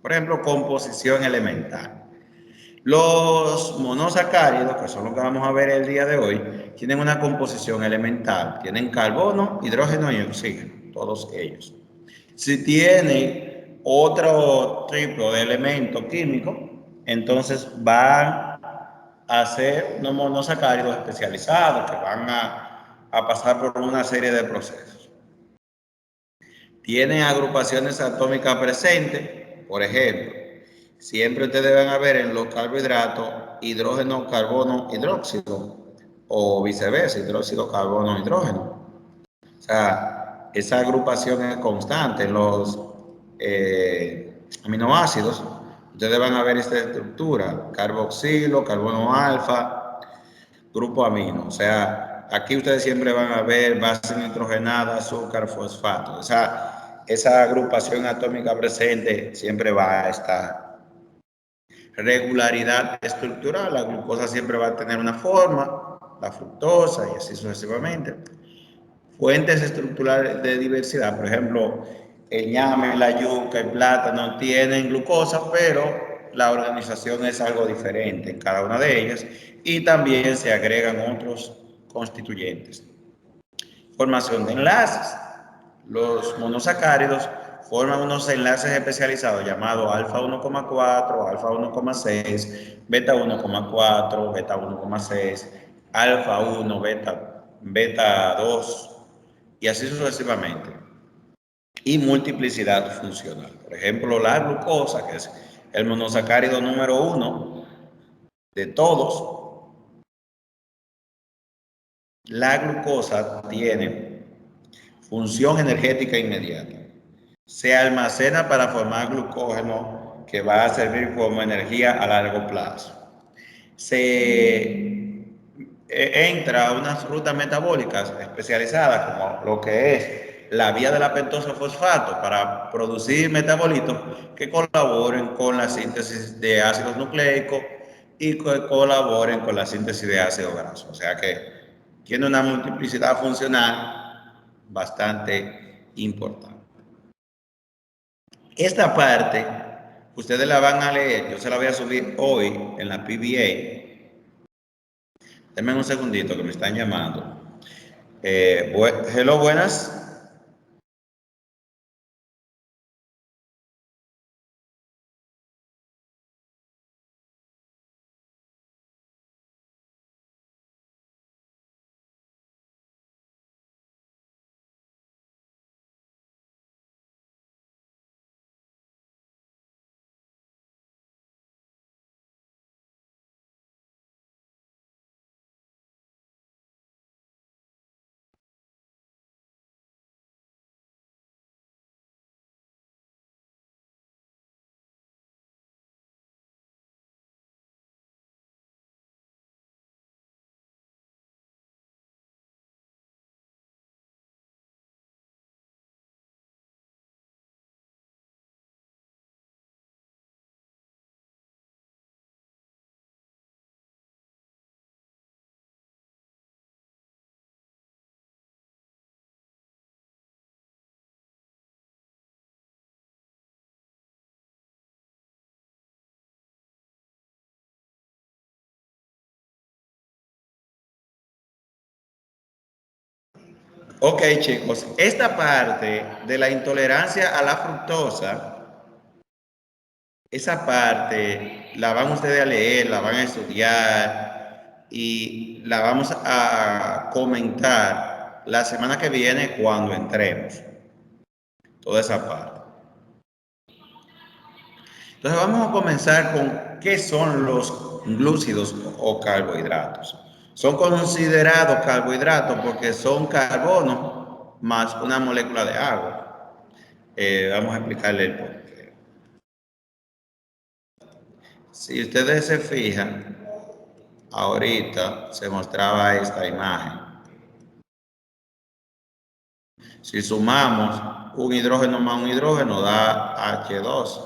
Por ejemplo, composición elemental. Los monosacáridos, que son los que vamos a ver el día de hoy, tienen una composición elemental. Tienen carbono, hidrógeno y oxígeno, todos ellos. Si tiene otro tipo de elemento químico, entonces van a ser unos monosacáridos especializados que van a pasar por una serie de procesos. Tienen agrupaciones atómicas presentes, por ejemplo, siempre ustedes van a ver en los carbohidratos hidrógeno, carbono, hidróxido, o viceversa, hidróxido, carbono, hidrógeno. O sea, esa agrupación es constante. En los aminoácidos, ustedes van a ver esta estructura, carboxilo, carbono alfa, grupo amino. O sea, aquí ustedes siempre van a ver base nitrogenada, azúcar, fosfato. O sea, esa agrupación atómica presente siempre va a estar. Regularidad estructural, la glucosa siempre va a tener una forma, la fructosa y así sucesivamente. Fuentes estructurales de diversidad, por ejemplo, el ñame, la yuca, el plátano tienen glucosa, pero la organización es algo diferente en cada una de ellas y también se agregan otros constituyentes. Formación de enlaces. Los monosacáridos forman unos enlaces especializados llamados alfa 1,4, alfa 1,6, beta 1,4, beta 1,6, alfa 1, beta 2 y así sucesivamente. Y multiplicidad funcional. Por ejemplo, la glucosa, que es el monosacárido número 1 de todos, la glucosa tiene función energética inmediata. Se almacena para formar glucógeno que va a servir como energía a largo plazo. Se entra a unas rutas metabólicas especializadas como lo que es la vía de la pentosa fosfato para producir metabolitos que colaboren con la síntesis de ácidos nucleicos y que colaboren con la síntesis de ácidos grasos. O sea que tiene una multiplicidad funcional bastante importante. Esta parte ustedes la van a leer, yo se la voy a subir hoy en la PBA. Denme un segundito que me están llamando. Hello, buenas. Ok, chicos, esta parte de la intolerancia a la fructosa, esa parte la van ustedes a leer, la van a estudiar y la vamos a comentar la semana que viene cuando entremos. Toda esa parte. Entonces vamos a comenzar con qué son los glúcidos o carbohidratos. Son considerados carbohidratos porque son carbono más una molécula de agua. Vamos a explicarle el porqué. Si ustedes se fijan, ahorita se mostraba esta imagen. Si sumamos un hidrógeno más un hidrógeno da H2,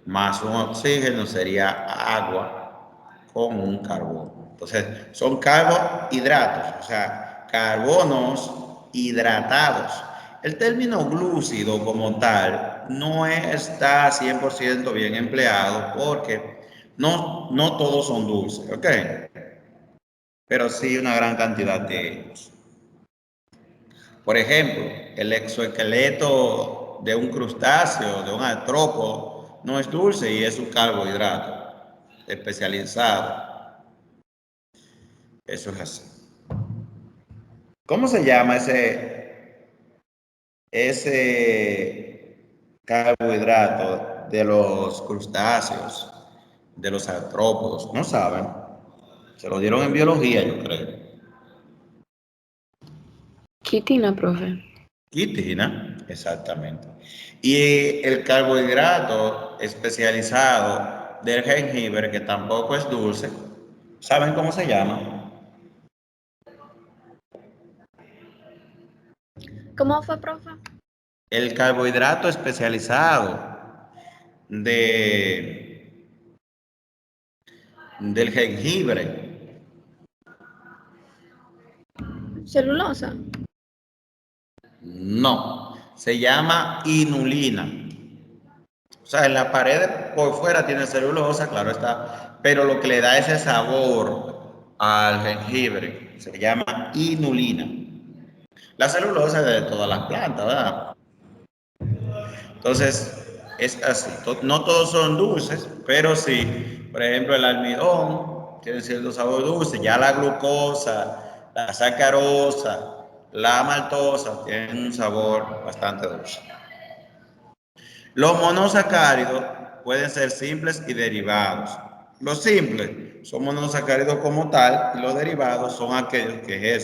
más un oxígeno sería agua con un carbono. Entonces, son carbohidratos, o sea, carbonos hidratados. El término glúcido como tal no está 100% bien empleado porque no todos son dulces, ¿ok? Pero sí una gran cantidad de ellos. Por ejemplo, el exoesqueleto de un crustáceo, de un artrópodo, no es dulce y es un carbohidrato especializado. Eso es así. ¿Cómo se llama ese carbohidrato de los crustáceos, de los artrópodos? No saben. Se lo dieron en biología, yo creo. Quitina, profe. Quitina, exactamente. Y el carbohidrato especializado del jengibre, que tampoco es dulce, ¿saben cómo se llama? ¿Cómo fue, profe? El carbohidrato especializado de, del jengibre. Celulosa. No, se llama inulina. O sea, en la pared por fuera tiene celulosa, claro está, pero lo que le da ese sabor al jengibre se llama inulina. La celulosa es de todas las plantas, ¿verdad? Entonces, es así. No todos son dulces, pero sí, por ejemplo, el almidón tiene cierto sabor dulce, ya la glucosa, la sacarosa, la maltosa tienen un sabor bastante dulce. Los monosacáridos pueden ser simples y derivados. Los simples son monosacáridos como tal y los derivados son aquellos que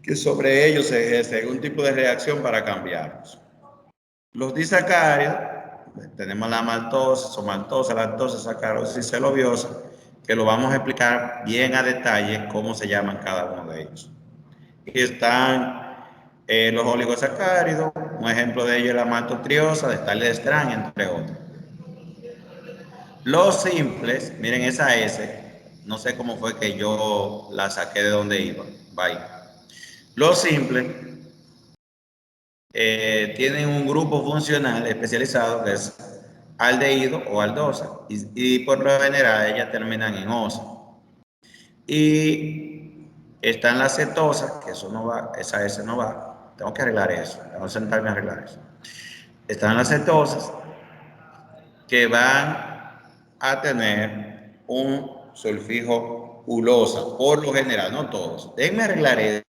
que sobre ellos se ejerce algún tipo de reacción para cambiarlos. Los disacáridos, tenemos la maltosa, somaltosa, lactosa, sacarosa y celobiosa, que lo vamos a explicar bien a detalle cómo se llaman cada uno de ellos. Y están los oligosacáridos, un ejemplo de ellos es la maltotriosa, de Stallestran, entre otros. Los simples, miren esa S, no sé cómo fue que yo la saqué de donde iba. Bye. Los simples tienen un grupo funcional especializado que es aldehído o aldosa y por lo general ellas terminan en osa. Y están las cetosas, que eso no va, esa S no va. Tengo que arreglar eso, tengo que sentarme a arreglar eso. Están las cetosas que van a tener un sulfijo ulosa, por lo general, no todos. Déjenme arreglar eso.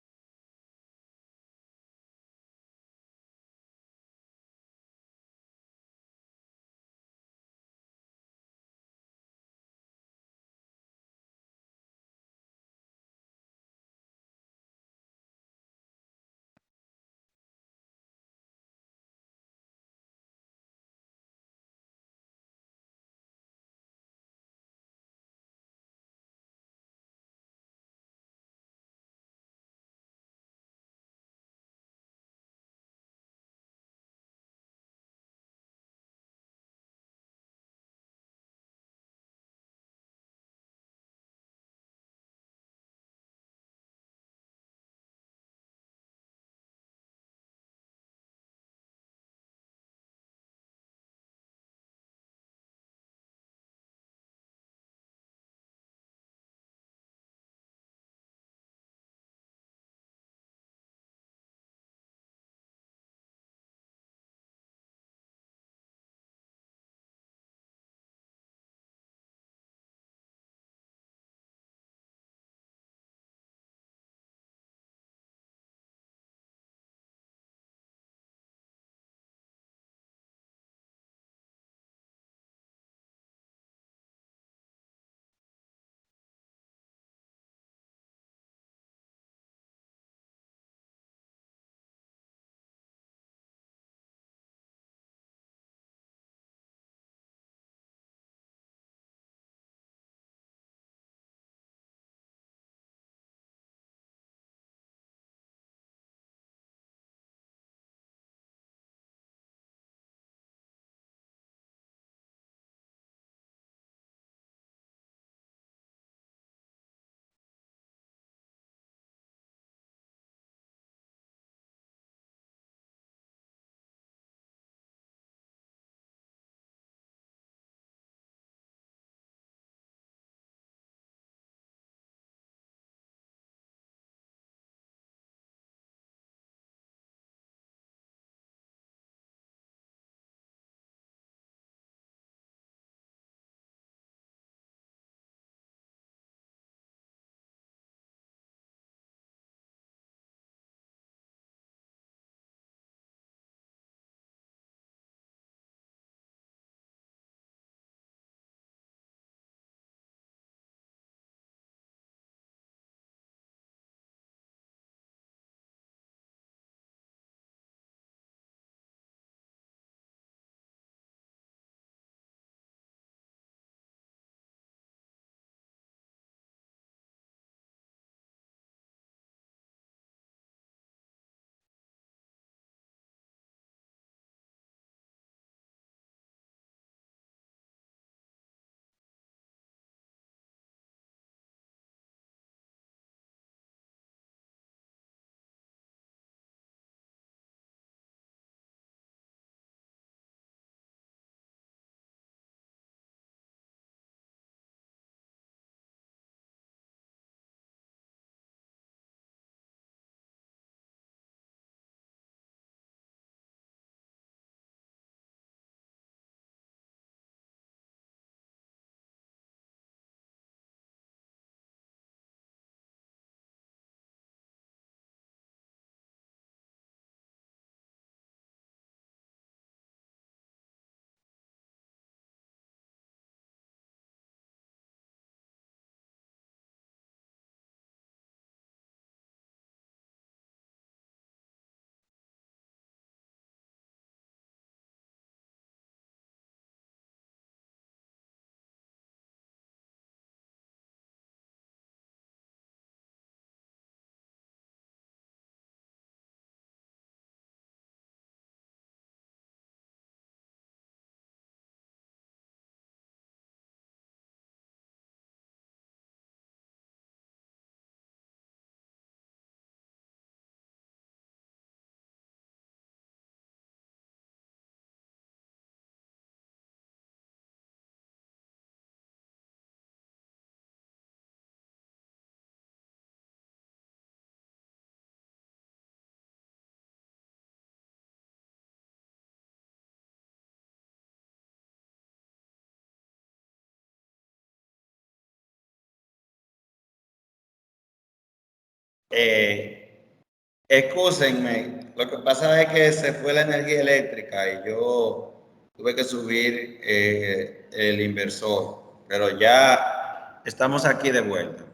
Excúsenme, lo que pasa es que se fue la energía eléctrica y yo tuve que subir el inversor, pero ya estamos aquí de vuelta.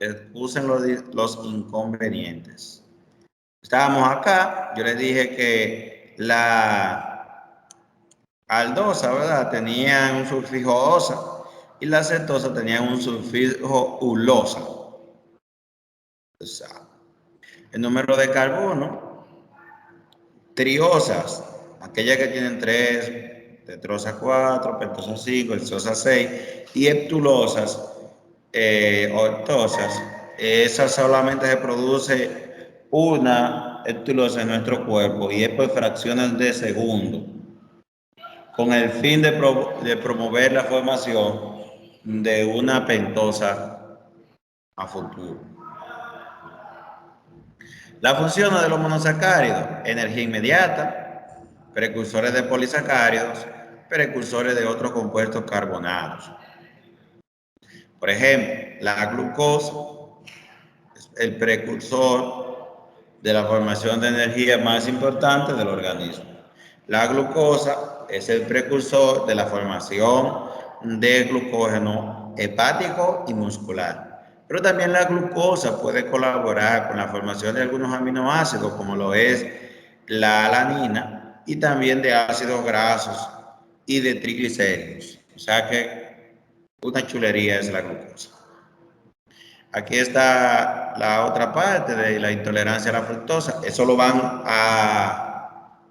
Excusen los inconvenientes. Estábamos acá, yo les dije que la aldosa, ¿verdad? Tenía un sufijo osa y la cetosa tenía un sufijo ulosa. O sea, el número de carbono, triosas, aquellas que tienen 3, tetrosa 4, pentosa 5, hexosa 6, y heptulosas, octosas, esas solamente se produce una heptulosa en nuestro cuerpo y es por fracciones de segundo, con el fin de promover la formación de una pentosa a futuro. La función de los monosacáridos: energía inmediata, precursores de polisacáridos, precursores de otros compuestos carbonados. Por ejemplo, la glucosa es el precursor de la formación de energía más importante del organismo. La glucosa es el precursor de la formación de glucógeno hepático y muscular. Pero también la glucosa puede colaborar con la formación de algunos aminoácidos, como lo es la alanina, y también de ácidos grasos y de triglicéridos. O sea que una chulería es la glucosa. Aquí está la otra parte de la intolerancia a la fructosa. Eso lo van a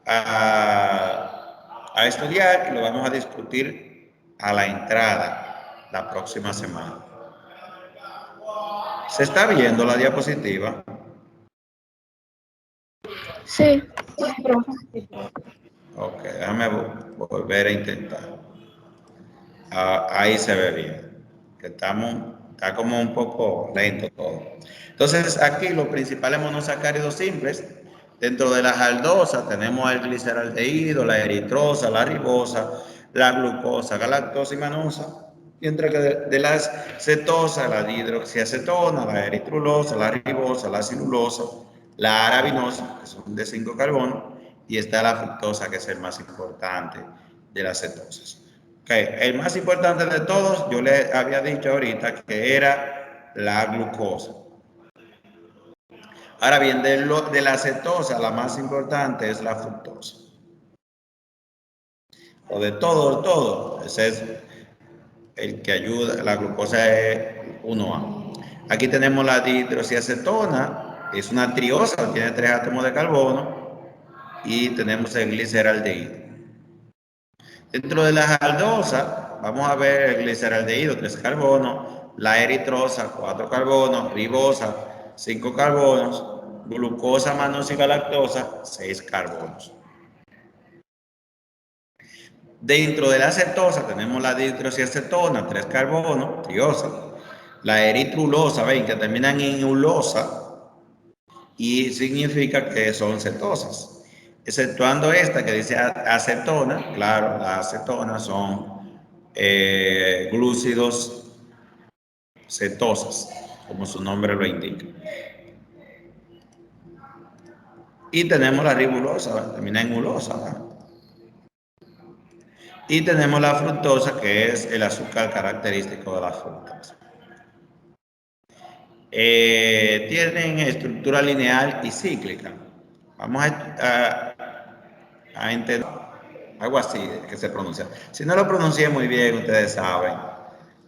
estudiar y lo vamos a discutir a la entrada la próxima semana. ¿Se está viendo la diapositiva? Sí. Ok, déjame volver a intentar. Ahí se ve bien. Que está como un poco lento todo. Entonces, aquí los principales monosacáridos simples, dentro de las aldosas tenemos el gliceraldehído, la eritrosa, la ribosa, la glucosa, galactosa y manosa. Mientras que de las cetosas, la dihidroxiacetona, la eritrulosa, la ribosa, la cilulosa, la arabinosa, que son de 5 carbonos, y está la fructosa, que es el más importante de las cetosas. Okay. El más importante de todos, yo le había dicho ahorita que era la glucosa. Ahora bien, de la cetosa, la más importante es la fructosa. O de todo, ese es el que ayuda, la glucosa es 1A. Aquí tenemos la dihidroxiacetona, es una triosa, tiene 3 átomos de carbono, y tenemos el gliceraldehído. Dentro de las aldosas, vamos a ver el gliceraldehído, 3 carbonos, la eritrosa, 4 carbonos, ribosa, 5 carbonos, glucosa, manosa y galactosa, 6 carbonos. Dentro de la cetosa tenemos la dihidroxiacetona, 3 carbonos, triosa, la eritrulosa, ven que terminan en ulosa y significa que son cetosas. Exceptuando esta que dice acetona, claro, las acetonas son glúcidos cetosas, como su nombre lo indica. Y tenemos la ribulosa, termina en ulosa, ¿verdad? Y tenemos la fructosa, que es el azúcar característico de las frutas. Tienen estructura lineal y cíclica. Vamos a entender algo así que se pronuncia. Si no lo pronuncié muy bien, ustedes saben,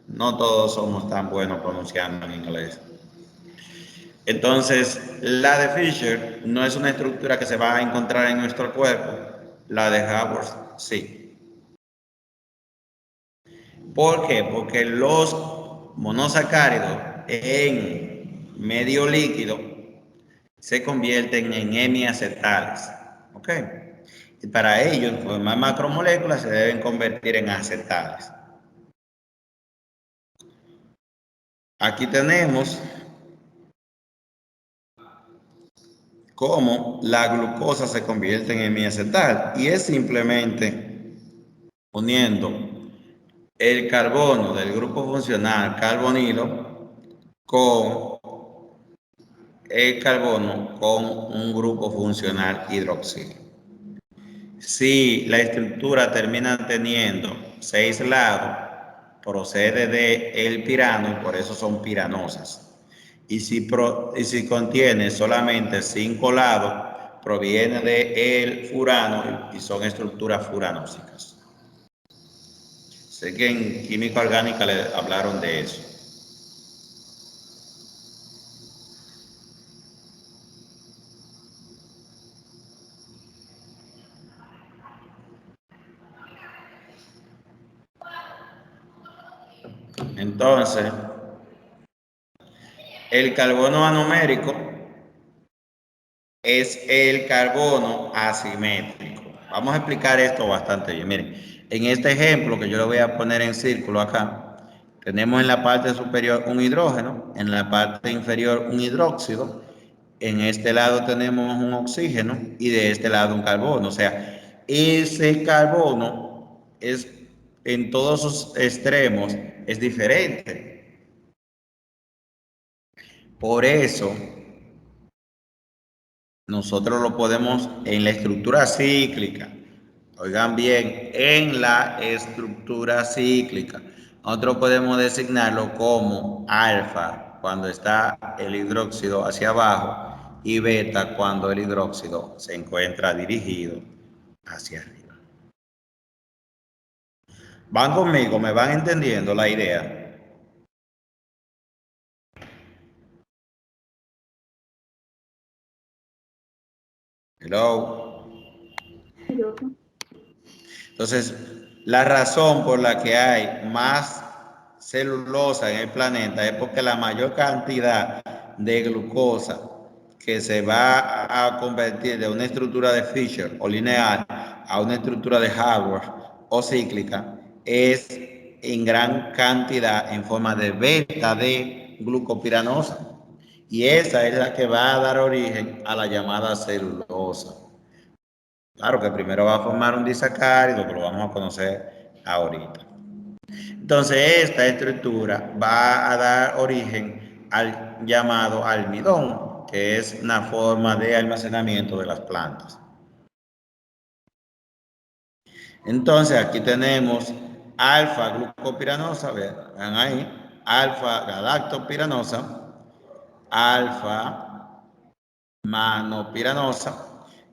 no todos somos tan buenos pronunciando en inglés. Entonces, la de Fisher no es una estructura que se va a encontrar en nuestro cuerpo. La de Haworth sí. ¿Por qué? Porque los monosacáridos en medio líquido se convierten en hemiacetales. ¿Ok? Y para ello, formar macromoléculas se deben convertir en acetales. Aquí tenemos cómo la glucosa se convierte en hemiacetal y es simplemente uniendo el carbono del grupo funcional carbonilo con el carbono con un grupo funcional hidroxilo. Si la estructura termina teniendo 6 lados, procede del pirano y por eso son piranosas. Y si contiene solamente 5 lados, proviene del furano y son estructuras furanósicas. Sé que en química orgánica le hablaron de eso. Entonces, el carbono anomérico es el carbono asimétrico. Vamos a explicar esto bastante bien. Miren, en este ejemplo que yo lo voy a poner en círculo acá, tenemos en la parte superior un hidrógeno, en la parte inferior un hidróxido, en este lado tenemos un oxígeno y de este lado un carbono. O sea, ese carbono es en todos sus extremos es diferente. Por eso nosotros lo podemos en la estructura cíclica. Oigan bien, en la estructura cíclica. Nosotros podemos designarlo como alfa cuando está el hidróxido hacia abajo y beta cuando el hidróxido se encuentra dirigido hacia arriba. ¿Van conmigo? ¿Me van entendiendo la idea? Hello. Entonces, la razón por la que hay más celulosa en el planeta es porque la mayor cantidad de glucosa que se va a convertir de una estructura de Fischer o lineal a una estructura de Haworth o cíclica es en gran cantidad en forma de beta de glucopiranosa. Y esa es la que va a dar origen a la llamada celulosa. Claro que primero va a formar un disacárido, que lo vamos a conocer ahorita. Entonces, esta estructura va a dar origen al llamado almidón, que es una forma de almacenamiento de las plantas. Entonces, aquí tenemos alfa glucopiranosa, vean ahí, alfa galactopiranosa, alfa manopiranosa,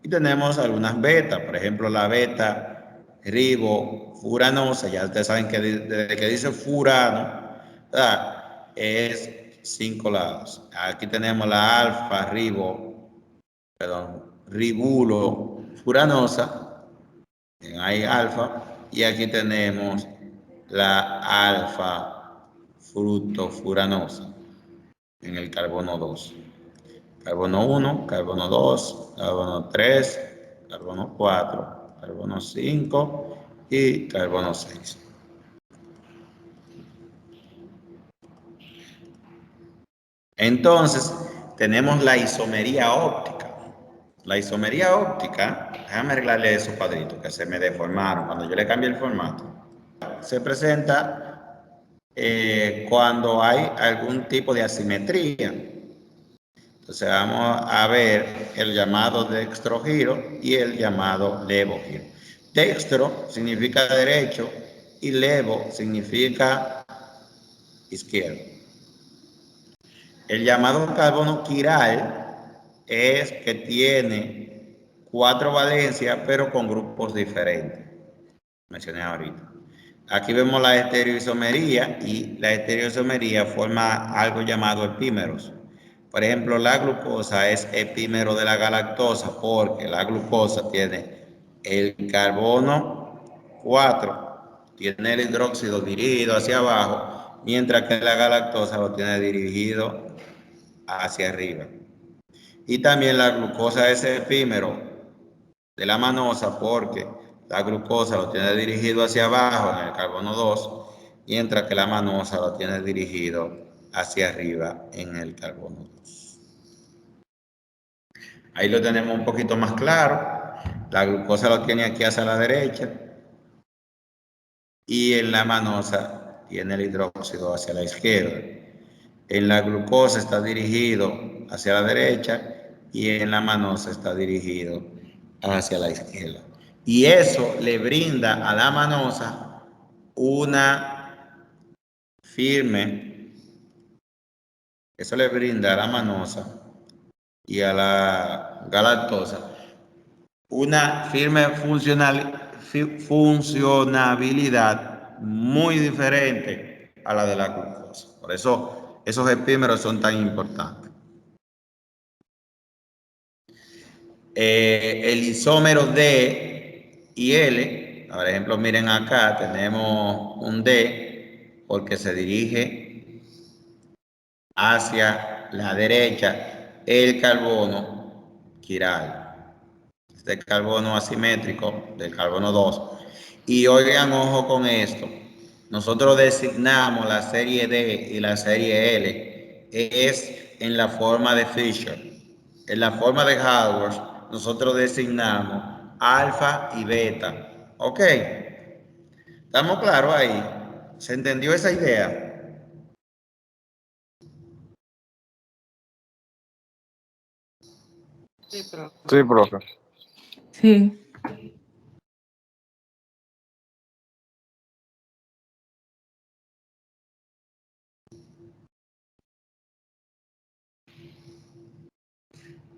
y tenemos algunas betas, por ejemplo la beta ribofuranosa, ya ustedes saben que desde que dice furano, ¿verdad? Es 5 lados. Aquí tenemos la alfa ribulo furanosa, hay alfa, y aquí tenemos la alfa frutofuranosa en el carbono 2. Carbono 1, carbono 2, carbono 3, carbono 4, carbono 5 y carbono 6. Entonces, tenemos la isomería óptica. La isomería óptica, déjame arreglarle esos cuadritos que se me deformaron cuando yo le cambié el formato. Se presenta cuando hay algún tipo de asimetría. Entonces vamos a ver el llamado dextrogiro y el llamado levogiro. Dextro significa derecho y levo significa izquierdo. El llamado carbono quiral es que tiene 4 valencias pero con grupos diferentes. Mencioné ahorita. Aquí vemos la estereoisomería y la estereoisomería forma algo llamado epímeros. Por ejemplo, la glucosa es epímero de la galactosa porque la glucosa tiene el carbono 4, tiene el hidróxido dirigido hacia abajo, mientras que la galactosa lo tiene dirigido hacia arriba. Y también la glucosa es efímero de la manosa porque la glucosa lo tiene dirigido hacia abajo en el carbono 2, mientras que la manosa lo tiene dirigido hacia arriba en el carbono 2. Ahí lo tenemos un poquito más claro. La glucosa lo tiene aquí hacia la derecha y en la manosa tiene el hidróxido hacia la izquierda. En la glucosa está dirigido hacia la derecha y en la manosa está dirigido hacia la izquierda. Y eso le brinda a la manosa una firme, eso le brinda a la manosa y a la galactosa una firme funcionabilidad muy diferente a la de la glucosa. Por eso esos epímeros son tan importantes. El isómero D y L, por ejemplo, miren acá, tenemos un D porque se dirige hacia la derecha el carbono quiral. Este carbono asimétrico del carbono 2. Y oigan, ojo con esto. Nosotros designamos la serie D y la serie L es en la forma de Fischer. En la forma de Haworth, nosotros designamos alfa y beta. ¿Ok? ¿Estamos claros ahí? ¿Se entendió esa idea? Sí, profe. Sí.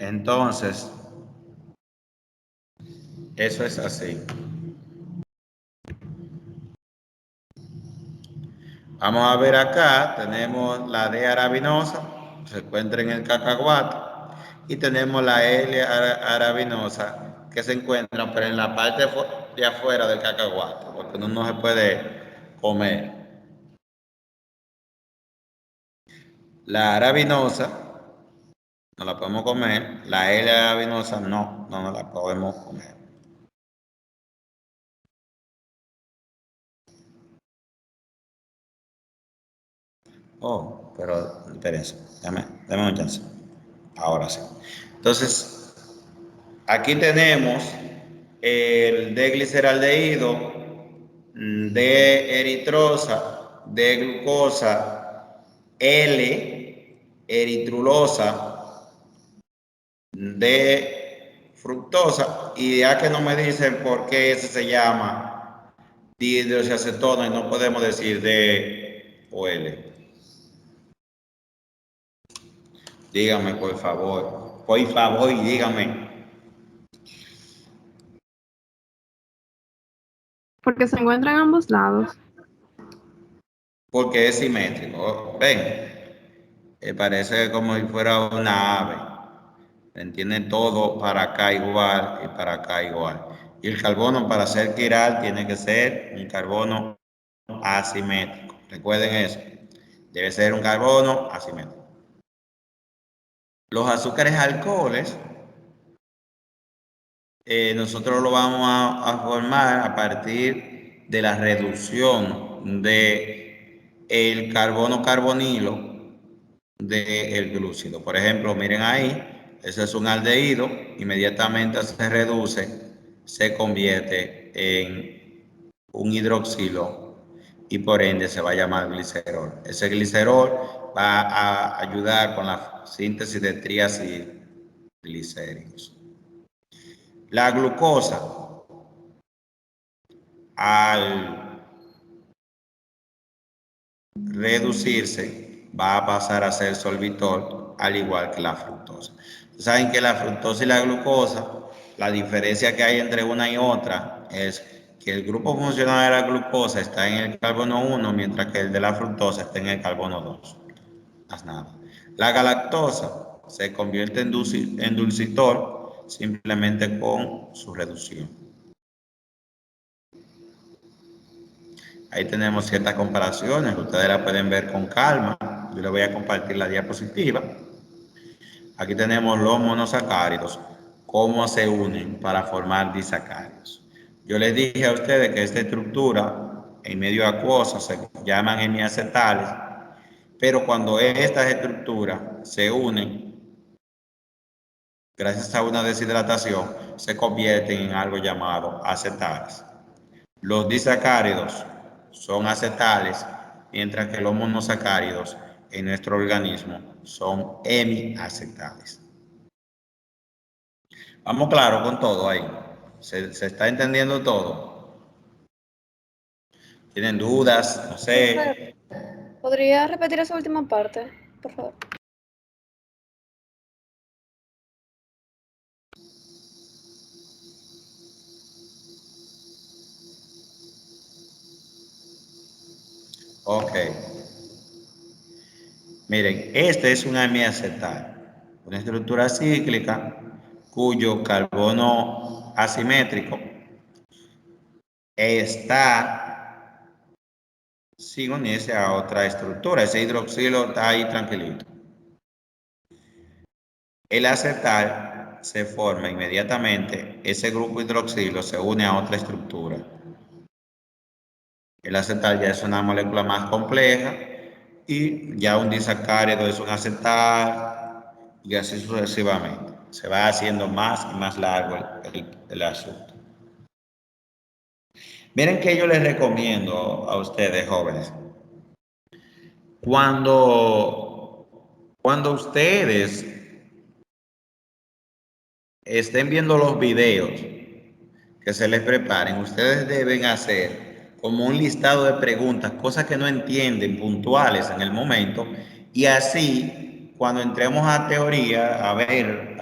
Entonces, eso es así. Vamos a ver acá, tenemos la D arabinosa, se encuentra en el cacahuate, y tenemos la L arabinosa, que se encuentra pero en la parte de afuera del cacahuate, porque uno no se puede comer. La arabinosa no la podemos comer, la L arabinosa no la podemos comer. Oh, pero espérense, dame un chance. Ahora sí. Entonces, aquí tenemos el D-gliceraldehído, D-eritrosa, D-glucosa, L-eritrulosa, D-fructosa, y ya que no me dicen por qué ese se llama dihidroxiacetona y no podemos decir D o L. Dígame, por favor. Por favor, y dígame. Porque se encuentra en ambos lados. Porque es simétrico. Ven, parece como si fuera una ave. Tiene todo para acá igual y para acá igual. Y el carbono para ser quiral tiene que ser un carbono asimétrico. Recuerden eso. Debe ser un carbono asimétrico. Los azúcares alcoholes, nosotros lo vamos a formar a partir de la reducción de el carbono carbonilo del glúcido. Por ejemplo, miren ahí, ese es un aldehído, inmediatamente se reduce, se convierte en un hidroxilo y por ende se va a llamar glicerol. Ese glicerol va a ayudar con la síntesis de triacilglicéridos. La glucosa, al reducirse, va a pasar a ser solvitol, al igual que la fructosa. Saben que la fructosa y la glucosa, la diferencia que hay entre una y otra es que el grupo funcional de la glucosa está en el carbono 1, mientras que el de la fructosa está en el carbono 2. Más nada. La galactosa se convierte en dulcitor simplemente con su reducción. Ahí tenemos ciertas comparaciones, ustedes las pueden ver con calma. Yo les voy a compartir la diapositiva. Aquí tenemos los monosacáridos, cómo se unen para formar disacáridos. Yo les dije a ustedes que esta estructura en medio acuoso se llaman hemiacetales, pero cuando estas estructuras se unen, gracias a una deshidratación, se convierten en algo llamado acetales. Los disacáridos son acetales, mientras que los monosacáridos en nuestro organismo son hemiacetales. Vamos claro con todo ahí. ¿Se está entendiendo todo? ¿Tienen dudas? No sé. ¿Podría repetir esa última parte, por favor? Ok. Miren, este es un hemiacetal, una estructura cíclica cuyo carbono asimétrico está sin unirse a otra estructura. Ese hidroxilo está ahí tranquilito. El acetal se forma inmediatamente, ese grupo hidroxilo se une a otra estructura. El acetal ya es una molécula más compleja y ya un disacárido es un acetal y así sucesivamente. Se va haciendo más y más largo el asunto. Miren que yo les recomiendo a ustedes, jóvenes, cuando ustedes estén viendo los videos que se les preparen, ustedes deben hacer como un listado de preguntas, cosas que no entienden, puntuales en el momento, y así, cuando entremos a teoría, a ver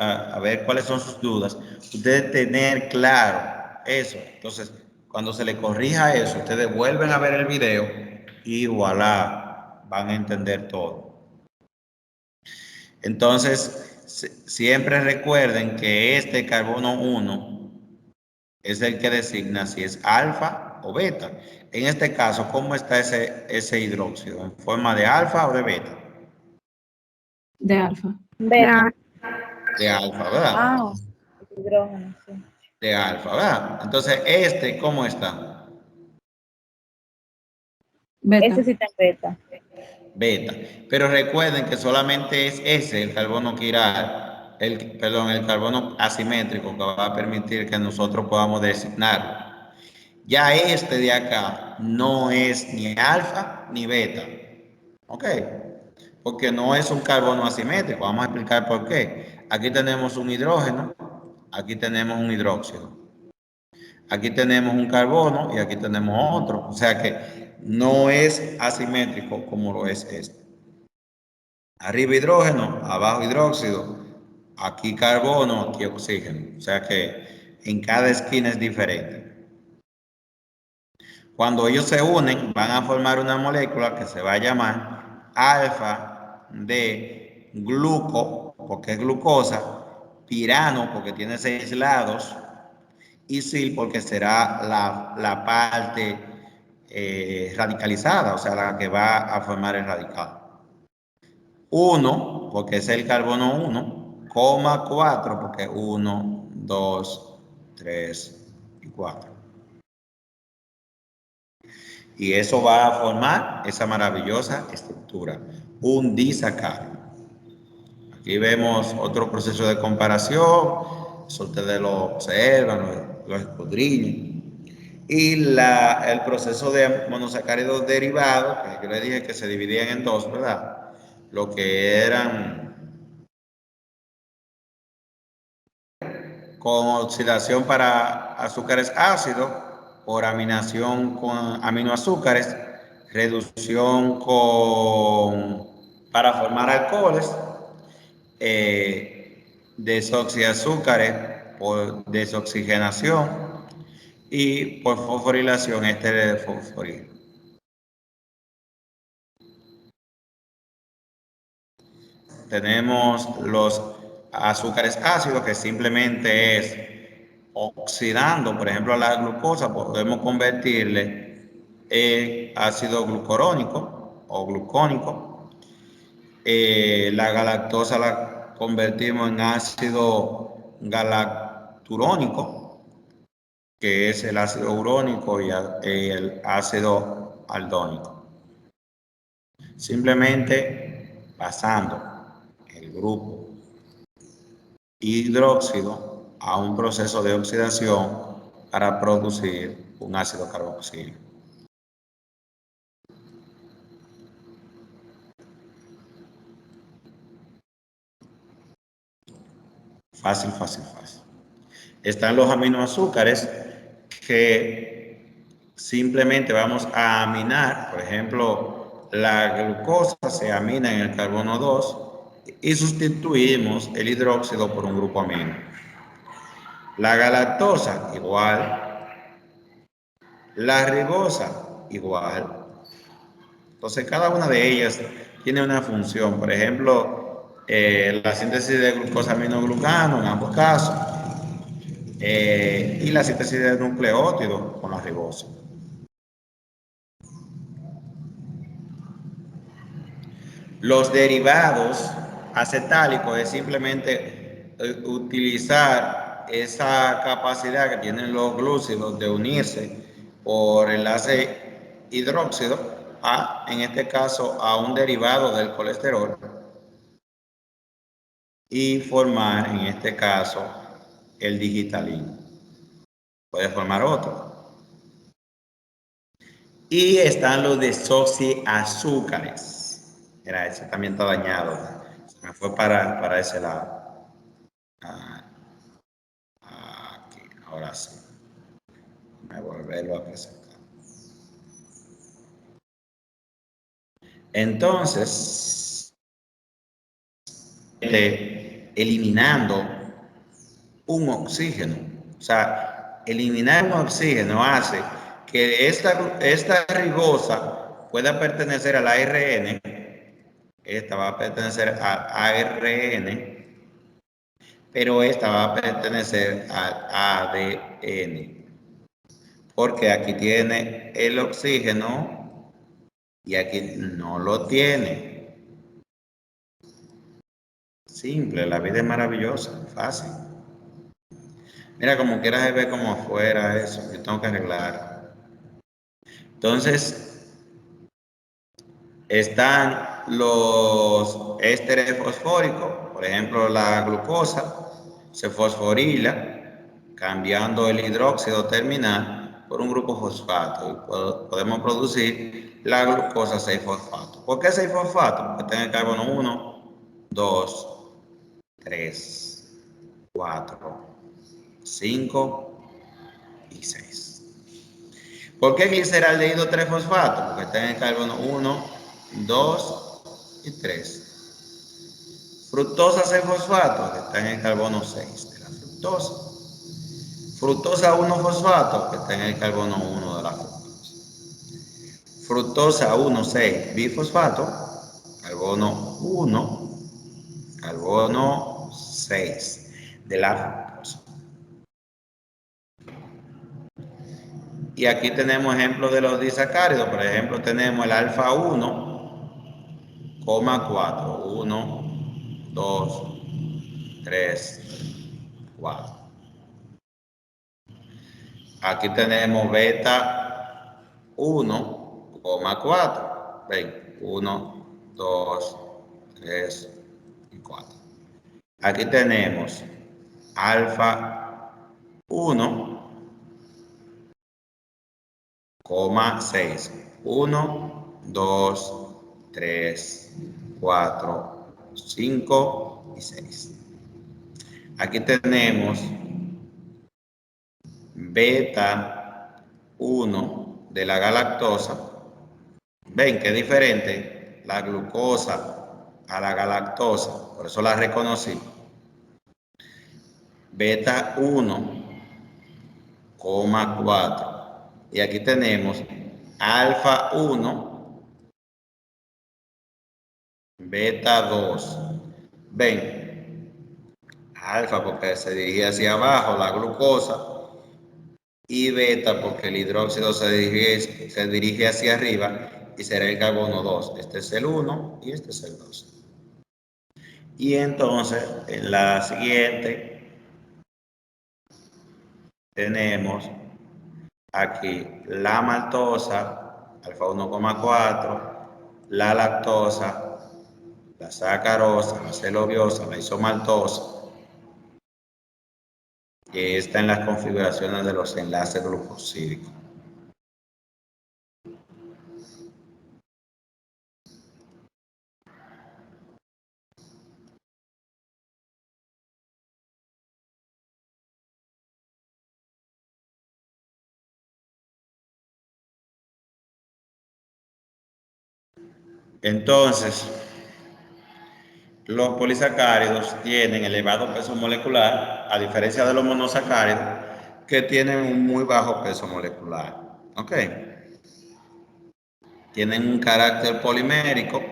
cuáles son sus dudas, ustedes tener claro eso. Entonces, cuando se les corrija eso, ustedes vuelven a ver el video y voilà, van a entender todo. Entonces, siempre recuerden que este carbono 1 es el que designa si es alfa o beta. En este caso, ¿cómo está ese hidróxido? ¿En forma de alfa o de beta? De alfa. Beta. De alfa, ¿verdad? Ah, hidrógeno, sí. De alfa, ¿verdad? Entonces, ¿cómo está? Beta. Ese sí está en beta. Beta. Pero recuerden que solamente es ese, el carbono quiral, el carbono asimétrico que va a permitir que nosotros podamos designarlo. Ya este de acá no es ni alfa ni beta. ¿Ok? Porque no es un carbono asimétrico. Vamos a explicar por qué. Aquí tenemos un hidrógeno, aquí tenemos un hidróxido. Aquí tenemos un carbono y aquí tenemos otro. O sea que no es asimétrico como lo es este. Arriba hidrógeno, abajo hidróxido, aquí carbono, aquí oxígeno. O sea que en cada esquina es diferente. Cuando ellos se unen, van a formar una molécula que se va a llamar alfa de gluco, porque es glucosa, pirano, porque tiene 6 lados, y sil, porque será la parte radicalizada, o sea, la que va a formar el radical. 1, porque es el carbono 1, coma 4, porque 1, 2, 3 y 4. Y eso va a formar esa maravillosa estructura, un disacárido. Aquí vemos otro proceso de comparación, eso ustedes lo observan, lo escudriñan. Y el proceso de monosacáridos derivados, que yo les dije que se dividían en dos, ¿verdad? Lo que eran con oxidación para azúcares ácidos, por aminación con aminoazúcares, reducción para formar alcoholes, desoxiazúcares por desoxigenación y por fosforilación de fosforilo. Tenemos los azúcares ácidos, que simplemente es oxidando, por ejemplo, la glucosa, podemos convertirle en ácido glucurónico o glucónico. La galactosa la convertimos en ácido galacturónico, que es el ácido urónico y el ácido aldónico. Simplemente pasando el grupo hidróxido a un proceso de oxidación para producir un ácido carboxílico. Fácil, fácil, fácil. Están los aminoazúcares que simplemente vamos a aminar. Por ejemplo, la glucosa se amina en el carbono 2 y sustituimos el hidróxido por un grupo amino. La galactosa, igual. La ribosa, igual. Entonces, cada una de ellas tiene una función. Por ejemplo, la síntesis de glucosaminoglucano en ambos casos y la síntesis de nucleótidos con la ribosa. Los derivados acetálicos es simplemente utilizar esa capacidad que tienen los glúcidos de unirse por enlace hidróxido en este caso, a un derivado del colesterol y formar, en este caso, el digitalino. Puede formar otro. Y están los desoxiazúcares. Mira, ese también está dañado. Se me fue para ese lado. Aquí, ahora sí. Voy a volverlo a presentar. Entonces, eliminando un oxígeno. O sea, eliminar un oxígeno hace que esta ribosa pueda pertenecer al ARN. Esta va a pertenecer al ARN, pero esta va a pertenecer al ADN. Porque aquí tiene el oxígeno y aquí no lo tiene. Simple, la vida es maravillosa, fácil. Mira, como quieras ver como afuera eso, yo tengo que arreglar. Entonces, están los ésteres fosfóricos, por ejemplo, la glucosa se fosforila cambiando el hidróxido terminal por un grupo fosfato y podemos producir la glucosa 6-fosfato. ¿Por qué 6-fosfato? Porque tiene el carbono 1, 2, 3, 4, 5 y 6. ¿Por qué gliceraldehído 3-fosfato? Porque está en el carbono 1, 2 y 3. Fructosa 6-fosfato, que está en el carbono 6 de la fructosa. Fructosa 1-fosfato, que está en el carbono 1 de la fructosa. Fructosa 1,6 bifosfato, carbono 1, carbono 6 de la fructosa. Y aquí tenemos ejemplos de los disacáridos. Por ejemplo, tenemos el alfa 1,4. 1, 2, 3, 4. Aquí tenemos beta 1,4. Ven, 1, 2, 3 y 4. Aquí tenemos alfa 1,6. 1, 2, 3, 4, 5 y 6. Aquí tenemos beta 1 de la galactosa. Ven que es diferente la glucosa a la galactosa, por eso la reconocí. Beta 1,4. Y aquí tenemos alfa 1, beta 2. Ven, alfa porque se dirige hacia abajo la glucosa y beta porque el hidróxido se dirige hacia arriba y será el carbono 2. Este es el 1 y este es el 2. Y entonces en la siguiente tenemos aquí la maltosa, alfa 1,4, la lactosa, la sacarosa, la celobiosa, la isomaltosa, que está en las configuraciones de los enlaces glucosídicos. Entonces, los polisacáridos tienen elevado peso molecular, a diferencia de los monosacáridos, que tienen un muy bajo peso molecular. ¿Ok? Tienen un carácter polimérico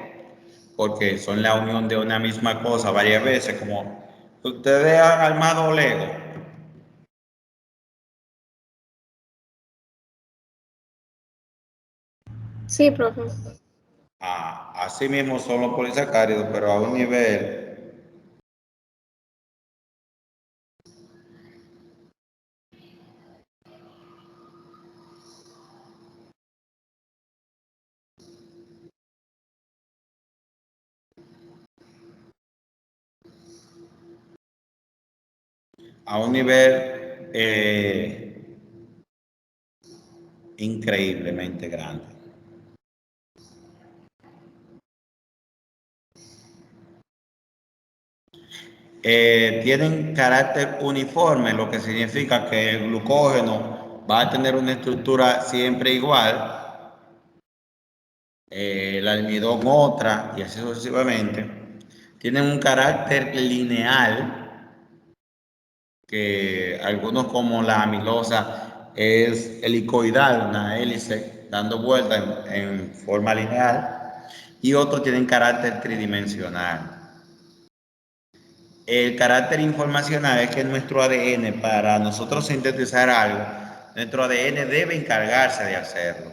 porque son la unión de una misma cosa varias veces, como ustedes han armado Lego. Sí, profe. Así mismo son los polisacáridos, pero a un nivel increíblemente grande. Tienen carácter uniforme, lo que significa que el glucógeno va a tener una estructura siempre igual, el almidón otra, y así sucesivamente. Tienen un carácter lineal, que algunos como la amilosa es helicoidal, una hélice dando vuelta en forma lineal, y otros tienen carácter tridimensional. El carácter informacional es que nuestro ADN, para nosotros sintetizar algo, nuestro ADN debe encargarse de hacerlo.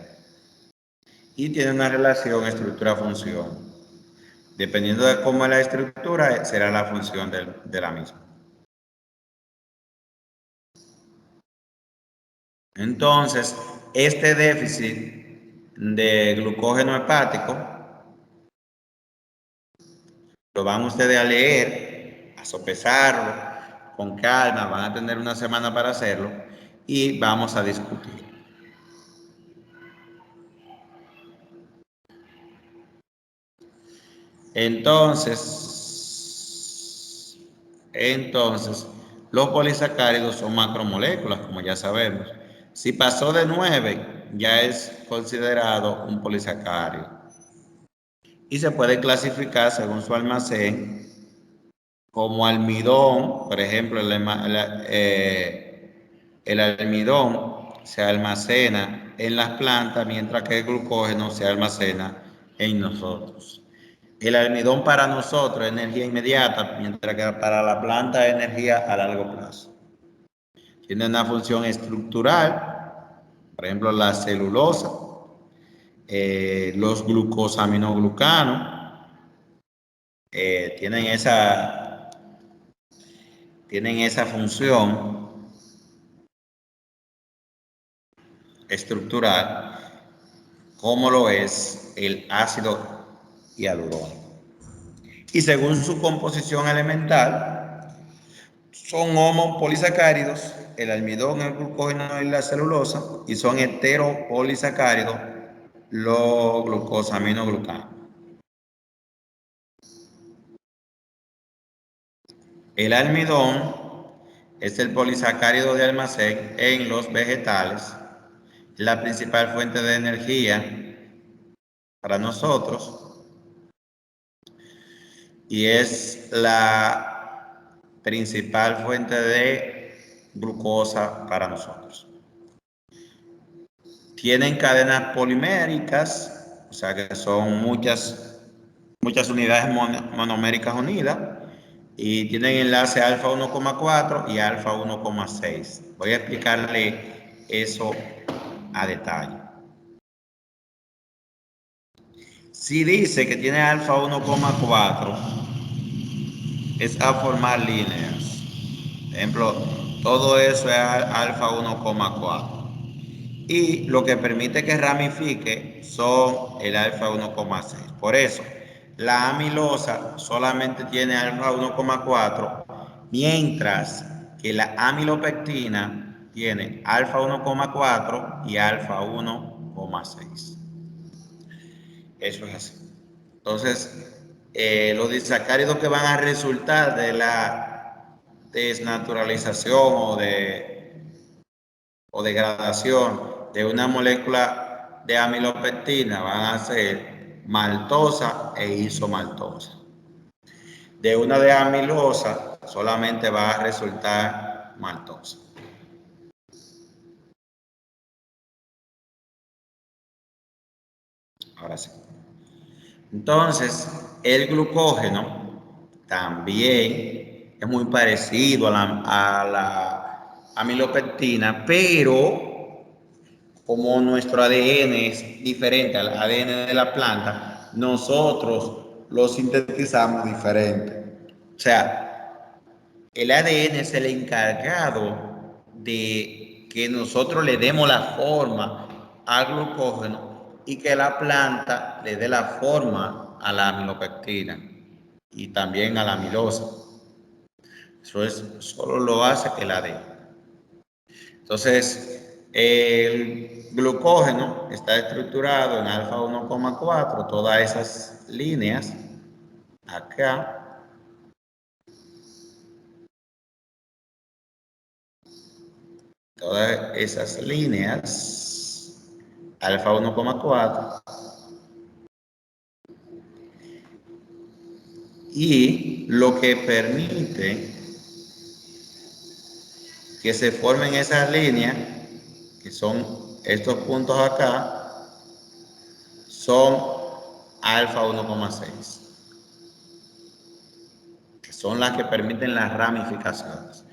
Y tiene una relación estructura-función. Dependiendo de cómo es la estructura, será la función de la misma. Entonces, este déficit de glucógeno hepático lo van ustedes a leer, a sopesarlo con calma, van a tener una semana para hacerlo y vamos a discutir. Entonces, los polisacáridos son macromoléculas, como ya sabemos. Si pasó de 9, ya es considerado un polisacárido. Y se puede clasificar según su almacén como almidón, por ejemplo, el almidón se almacena en las plantas, mientras que el glucógeno se almacena en nosotros. El almidón para nosotros es energía inmediata, mientras que para la planta es energía a largo plazo. Tiene una función estructural, por ejemplo, la celulosa, los glucosaminoglucanos, tienen esa función estructural, como lo es el ácido hialurónico. Y según su composición elemental, son homopolisacáridos, el almidón, el glucógeno y la celulosa, y son heteropolisacáridos, los glucosaminoglucanos. El almidón es el polisacárido de almacén en los vegetales, la principal fuente de energía para nosotros y es la principal fuente de glucosa para nosotros. Tienen cadenas poliméricas, o sea que son muchas unidades monoméricas unidas y tienen enlace alfa 1,4 y alfa 1,6. Voy a explicarle eso a detalle. Si dice que tiene alfa 1,4, es a formar líneas. Por ejemplo, todo eso es alfa 1,4. Y lo que permite que ramifique son el alfa 1,6. Por eso, la amilosa solamente tiene alfa 1,4, mientras que la amilopectina tiene alfa 1,4 y alfa 1,6. Eso es así. Entonces, los disacáridos que van a resultar de la desnaturalización o degradación de una molécula de amilopectina van a ser maltosa e isomaltosa. De una de amilosa solamente va a resultar maltosa. Ahora sí. Entonces, el glucógeno también es muy parecido a la amilopectina, pero como nuestro ADN es diferente al ADN de la planta, nosotros lo sintetizamos diferente. O sea, el ADN es el encargado de que nosotros le demos la forma al glucógeno y que la planta le dé la forma a la amilopectina y también a la amilosa. Solo lo hace que el ADN. Entonces, el glucógeno está estructurado en alfa 1,4, todas esas líneas acá. Todas esas líneas, alfa 1,4, y lo que permite que se formen esas líneas, que son estos puntos acá, son alfa 1,6, que son las que permiten las ramificaciones.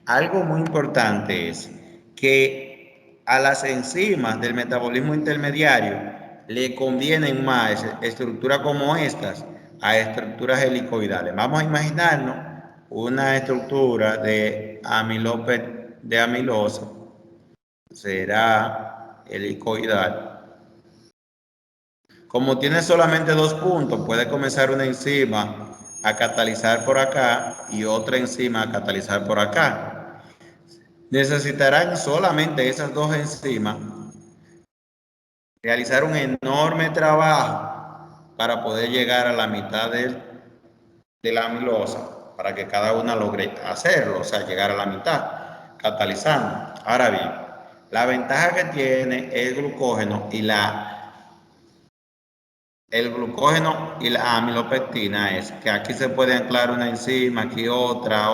Algo muy importante es que a las enzimas del metabolismo intermediario le convienen más estructuras como estas a estructuras helicoidales. Vamos a imaginarnos una estructura de amilosa, será helicoidal. Como tiene solamente 2 puntos, puede comenzar una enzima a catalizar por acá y otra enzima a catalizar por acá. Necesitarán solamente esas 2 enzimas realizar un enorme trabajo para poder llegar a la mitad de la amilosa, para que cada una logre hacerlo, o sea, llegar a la mitad, catalizando. Ahora bien, la ventaja que tiene el glucógeno y la amilopectina es que aquí se puede anclar una enzima, aquí otra,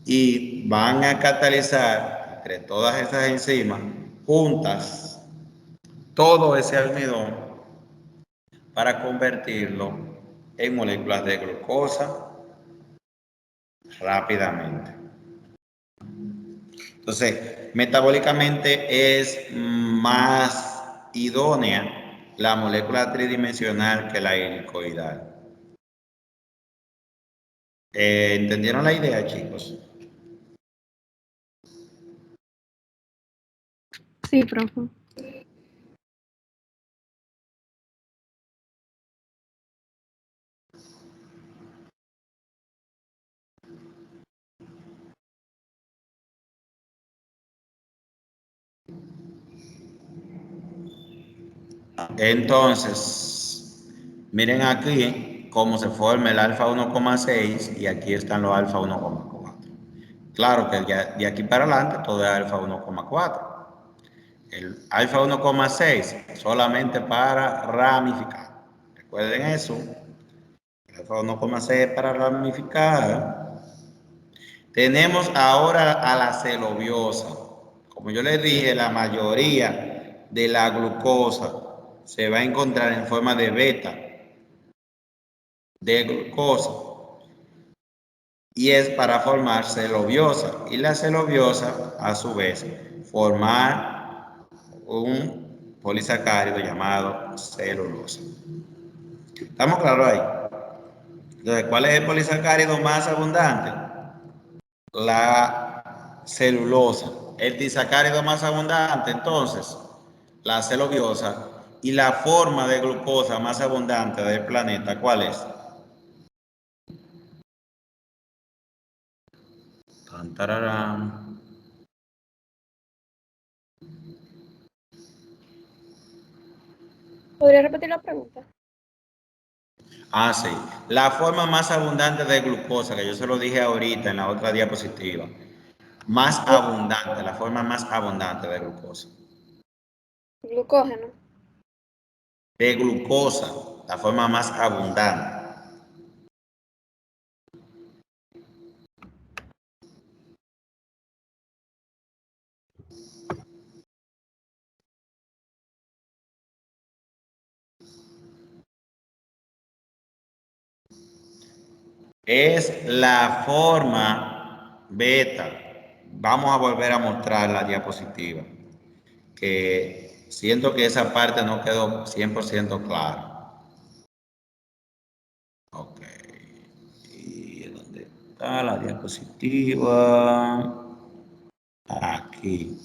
y van a catalizar entre todas esas enzimas juntas todo ese almidón para convertirlo en moléculas de glucosa rápidamente. Entonces, metabólicamente es más idónea la molécula tridimensional que la helicoidal. ¿Entendieron la idea, chicos? Sí, profe. Entonces, miren aquí cómo se forma el alfa 1,6 y aquí están los alfa 1,4. Claro que de aquí para adelante todo es alfa 1,4. El alfa 1,6 solamente para ramificar. Recuerden eso. El alfa 1,6 para ramificar. Tenemos ahora a la celobiosa. Como yo les dije, la mayoría de la glucosa se va a encontrar en forma de beta de glucosa y es para formar celobiosa, y la celobiosa a su vez formar un polisacárido llamado celulosa. ¿Estamos claros ahí? Entonces, ¿cuál es el polisacárido más abundante? La celulosa. El disacárido más abundante, entonces, la celobiosa. Y la forma de glucosa más abundante del planeta, ¿cuál es? Tantararán. ¿Podría repetir la pregunta? Ah, sí. La forma más abundante de glucosa, que yo se lo dije ahorita en la otra diapositiva. más abundante, la forma más abundante de glucosa. Glucógeno. De glucosa, la forma más abundante. Es la forma beta. Vamos a volver a mostrar la diapositiva, que siento que esa parte no quedó 100% clara. Ok. ¿Y dónde está la diapositiva? Aquí.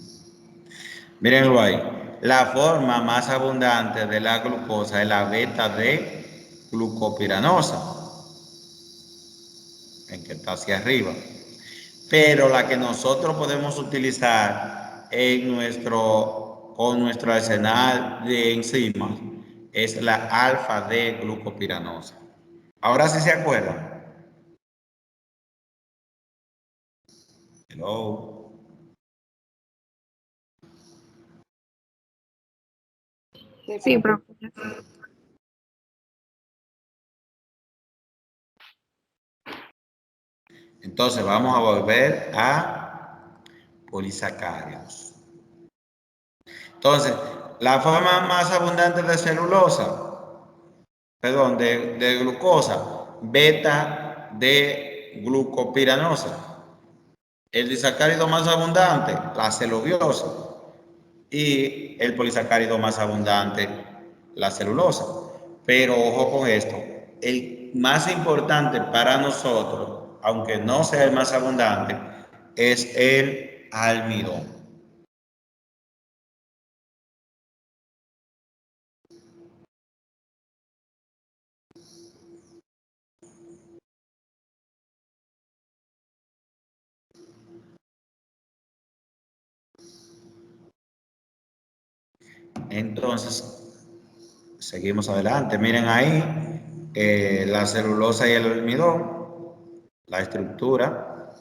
Mírenlo ahí. La forma más abundante de la glucosa es la beta de glucopiranosa, en que está hacia arriba. Pero la que nosotros podemos utilizar con nuestro arsenal de enzimas es la alfa D glucopiranosa. Ahora sí se acuerdan. Hello. Sí, profe. Entonces vamos a volver a polisacáridos. Entonces, la forma más abundante de celulosa, perdón, de glucosa, beta de glucopiranosa. El disacárido más abundante, la celobiosa. Y el polisacárido más abundante, la celulosa. Pero ojo con esto, el más importante para nosotros, aunque no sea el más abundante, es el almidón. Entonces, seguimos adelante. Miren ahí la celulosa y el almidón, la estructura,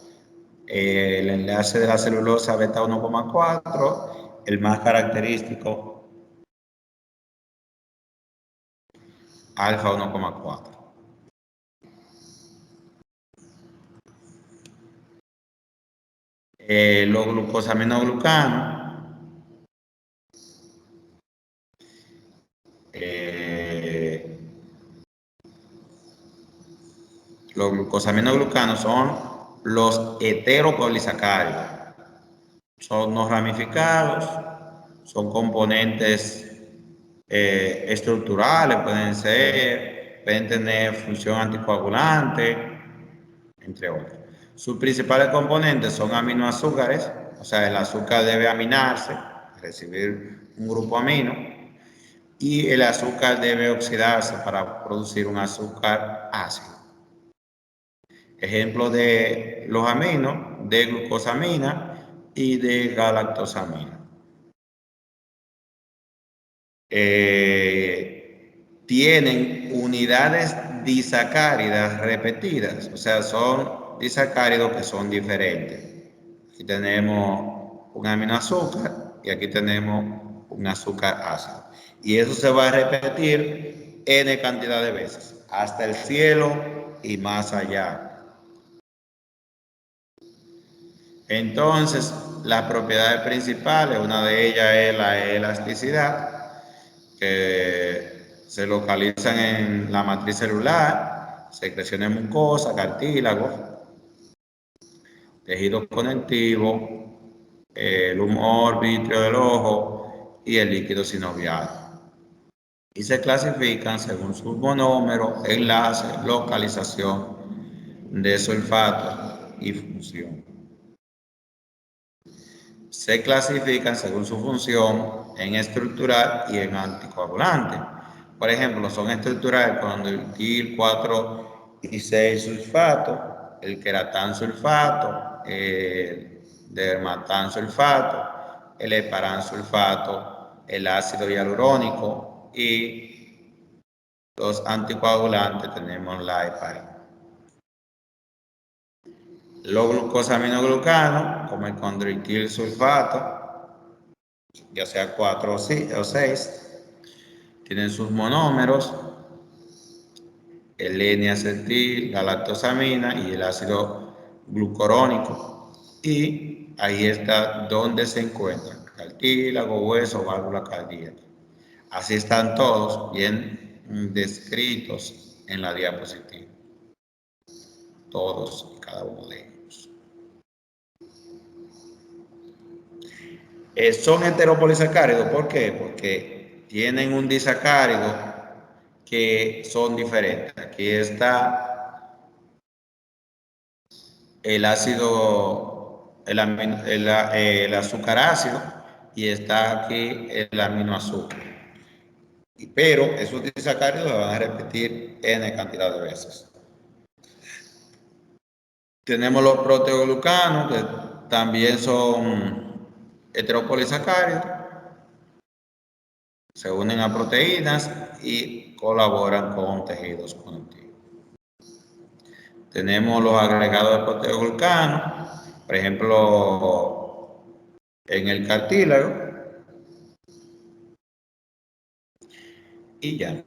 el enlace de la celulosa beta 1,4, el más característico alfa 1,4. Los glucosaminoglucanos, los glucosaminoglucanos son los heteropolisacáridos. Son no ramificados, son componentes estructurales, pueden tener función anticoagulante, entre otros. Sus principales componentes son aminoazúcares, o sea, el azúcar debe aminarse, recibir un grupo amino, y el azúcar debe oxidarse para producir un azúcar ácido. Ejemplos de los aminos, de glucosamina y de galactosamina. Tienen unidades disacáridas repetidas, o sea, son disacáridos que son diferentes. Aquí tenemos un aminoazúcar y aquí tenemos un azúcar ácido. Y eso se va a repetir n cantidad de veces, hasta el cielo y más allá. Entonces, las propiedades principales, una de ellas es la elasticidad, que se localizan en la matriz celular, secreciones mucosas, cartílagos, tejido conectivo, el humor vítreo del ojo y el líquido sinovial. Y se clasifican según su monómero, enlace, localización de sulfato y función. Se clasifican según su función en estructural y en anticoagulante. Por ejemplo, son estructurales cuando el DIL 4 y 6 sulfato, el queratán sulfato, el dermatán sulfato, el heparán sulfato, el ácido hialurónico, y los anticoagulantes tenemos la heparina. Los glucosaminoglucanos, como el condroitil sulfato, ya sea 4 o 6, tienen sus monómeros, el N-acetil, la lactosamina y el ácido glucurónico. Y ahí está donde se encuentran cartílago, hueso, válvula cardíaca. Así están todos bien descritos en la diapositiva. Todos y cada uno de ellos. Son heteropolisacáridos, ¿por qué? Porque tienen un disacárido que son diferentes. Aquí está el ácido, el azúcar ácido y está aquí el aminoazúcar. Pero esos disacáridos se van a repetir n cantidad de veces. Tenemos los proteoglucanos, que también son heteropolisacáridos, se unen a proteínas y colaboran con tejidos conectivos. Tenemos los agregados de proteoglucanos, por ejemplo, en el cartílago, y ya.